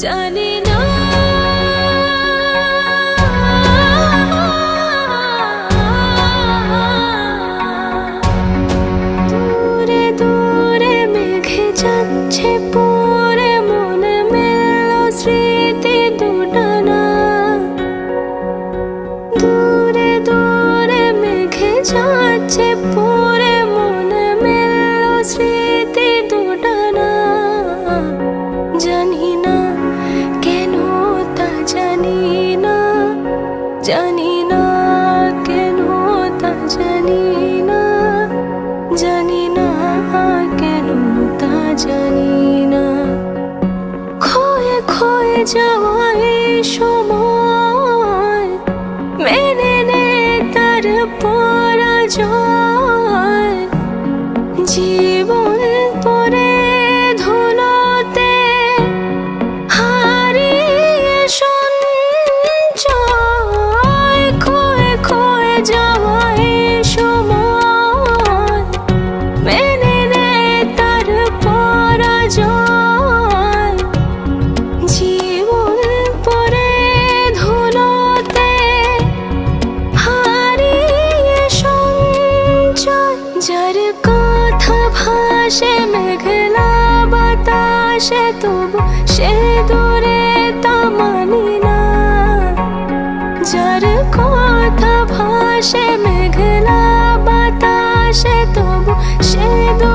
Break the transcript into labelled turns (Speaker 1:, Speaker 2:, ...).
Speaker 1: জানি না দূরে দূরে মেঘে যাচ্ছে পরে মনে মেলল স্মৃতি দুটানা দূরে দূরে মেঘে যাচ্ছে পরে মনে মেলল স্মৃতি দুটানা জানি না কেন তা জানি না জানি না কেন তা জানি না জানি না কেন তা জানি না খয়ে খয়ে যাওয়া এই সময় মেনে নে তার পরাজয় জীবন পরে ধুলোতে হারিয়ে সঞ্চয় খয়ে খয়ে যাওয়া এই সময় মেনে নে তার পরাজয় জীবন পরে ধুলোতে হারিয়ে সঞ্চয় যার কথা ভাসে মেঘলা বাতাসে তবু সে দূরে তা মানি না যার কথা ভাসে মেঘলা বাতাসে তবু সে দূরে